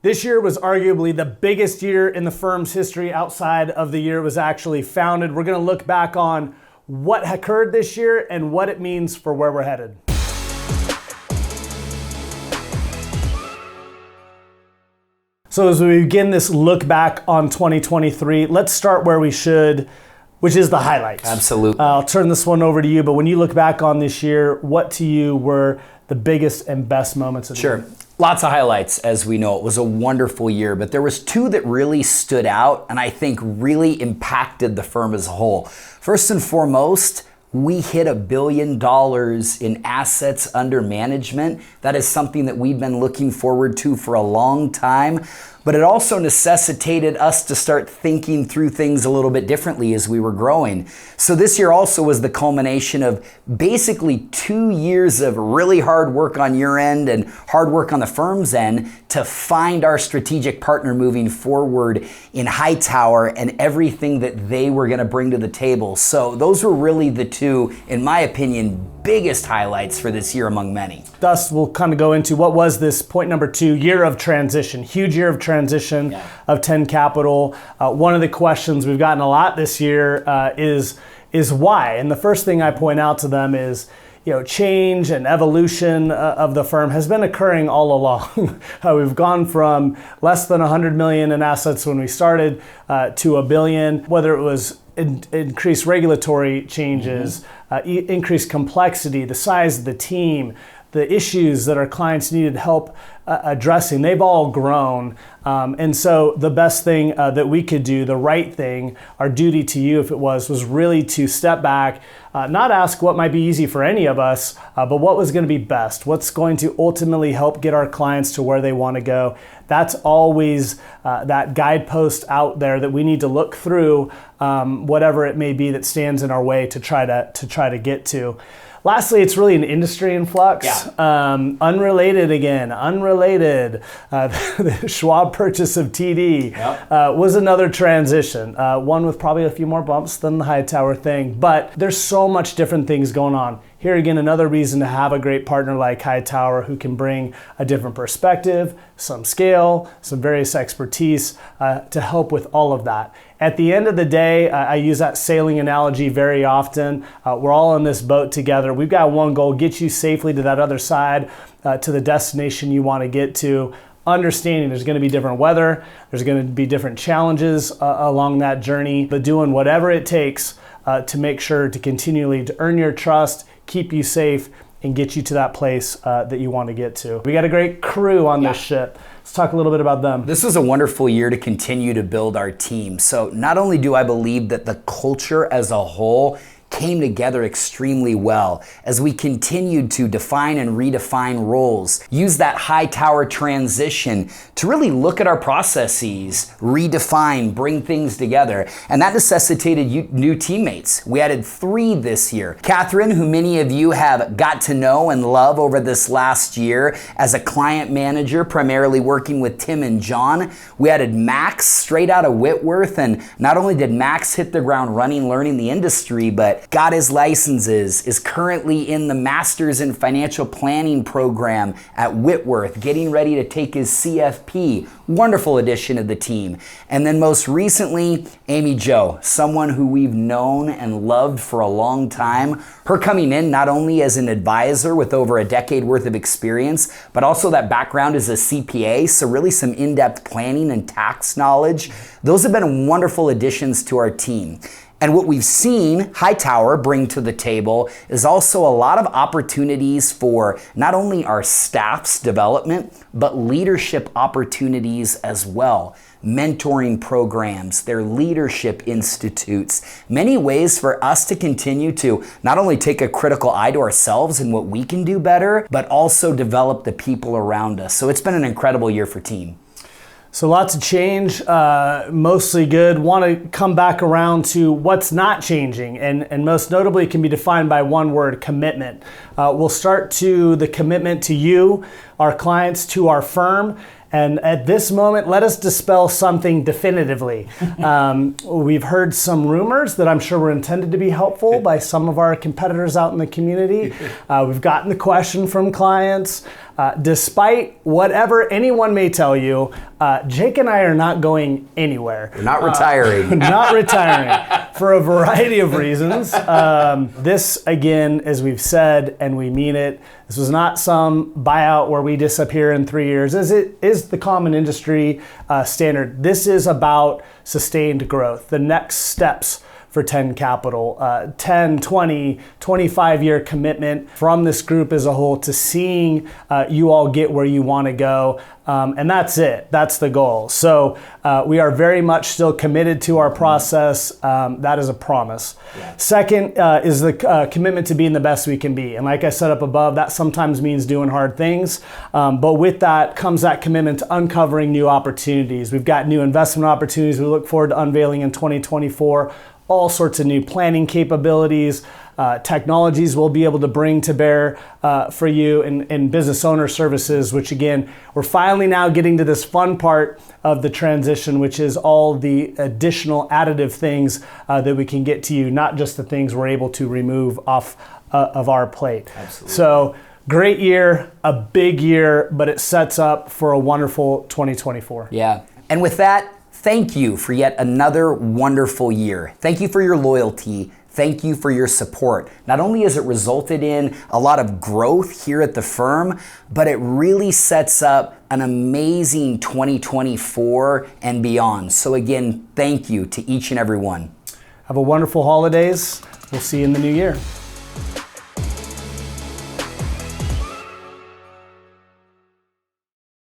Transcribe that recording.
This year was arguably the biggest year in the firm's history outside of the year it was actually founded. We're going to look back on what occurred this year and what it means for where we're headed. So as we begin this look back on 2023, let's start where we should, which is the highlights. Absolutely. I'll turn this one over to you, but when you look back on this year, what to you were the biggest and best moments of the year? Sure. Lots of highlights, as we know. It was a wonderful year, but there was two that really stood out and I think really impacted the firm as a whole. First and foremost, we hit $1 billion in assets under management. That is something that we've been looking forward to for a long time, but it also necessitated us to start thinking through things a little bit differently as we were growing. So this year also was the culmination of basically 2 years of really hard work on your end and hard work on the firm's end to find our strategic partner moving forward in Hightower and everything that they were going to bring to the table. So those were really the two, in my opinion, biggest highlights for this year among many. Thus, we'll kind of go into what was this point number 2, year of transition, huge year of transition of 10 Capital. One of the questions we've gotten a lot this year is why? And the first thing I point out to them is, change and evolution of the firm has been occurring all along. We've gone from less than 100 million in assets when we started to $1 billion, whether it was increased regulatory changes, increased complexity, the size of the team, the issues that our clients needed help addressing, they've all grown. And so the best thing that we could do, the right thing, our duty to you if it was really to step back, not ask what might be easy for any of us, but what was going to be best, what's going to ultimately help get our clients to where they want to go. That's always that guidepost out there that we need to look through, whatever it may be that stands in our way to try to get to. Lastly, it's really an industry in flux. Unrelated. The Schwab purchase of TD was another transition, one with probably a few more bumps than the Hightower thing, but there's so much different things going on. Here again, another reason to have a great partner like Hightower who can bring a different perspective, some scale, some various expertise to help with all of that. At the end of the day, I use that sailing analogy very often. We're all in this boat together. We've got one goal, get you safely to that other side, to the destination you want to get to. Understanding there's going to be different weather, there's going to be different challenges along that journey, but doing whatever it takes to make sure to continually to earn your trust, keep you safe, and get you to that place that you want to get to. We got a great crew on this ship. Let's talk a little bit about them. This was a wonderful year to continue to build our team. So not only do I believe that the culture as a whole came together extremely well as we continued to define and redefine roles, use that Hightower transition to really look at our processes, redefine, bring things together. And that necessitated new teammates. We added 3 this year. Catherine, who many of you have got to know and love over this last year as a client manager, primarily working with Tim and John. We added Max straight out of Whitworth. And not only did Max hit the ground running, learning the industry, but got his licenses, is currently in the Masters in Financial Planning program at Whitworth, getting ready to take his CFP. Wonderful addition to the team. And then most recently, Amy Jo, someone who we've known and loved for a long time. Her coming in not only as an advisor with over a decade worth of experience, but also that background as a CPA, so really some in-depth planning and tax knowledge. Those have been wonderful additions to our team. And what we've seen Hightower bring to the table is also a lot of opportunities for not only our staff's development, but leadership opportunities as well. Mentoring programs, their leadership institutes, many ways for us to continue to not only take a critical eye to ourselves and what we can do better, but also develop the people around us. So it's been an incredible year for team. So lots of change, mostly good. Want to come back around to what's not changing, and most notably can be defined by one word: commitment. We'll start to the commitment to you, our clients, to our firm. And at this moment, let us dispel something definitively. We've heard some rumors that I'm sure were intended to be helpful by some of our competitors out in the community. We've gotten the question from clients. despite whatever anyone may tell you, Jake and I are not going anywhere. We're not retiring. Not retiring for a variety of reasons. This, again, as we've said, and we mean it, this was not some buyout where we disappear in 3 years, as it is the common industry standard. This is about sustained growth, the next steps for 10 Capital, 10, 20, 25-year commitment from this group as a whole to seeing you all get where you want to go. And that's it. That's the goal. So we are very much still committed to our process. That is a promise. Yeah. Second is the commitment to being the best we can be. And like I said up above, that sometimes means doing hard things. But with that comes that commitment to uncovering new opportunities. We've got new investment opportunities we look forward to unveiling in 2024. All sorts of new planning capabilities, technologies we'll be able to bring to bear for you in business owner services, which again, we're finally now getting to this fun part of the transition, which is all the additional additive things that we can get to you, not just the things we're able to remove off of our plate. Absolutely. So great year, a big year, but it sets up for a wonderful 2024. Yeah. And with that, thank you for yet another wonderful year. Thank you for your loyalty. Thank you for your support. Not only has it resulted in a lot of growth here at the firm, but it really sets up an amazing 2024 and beyond. So again, thank you to each and every one. Have a wonderful holidays. We'll see you in the new year.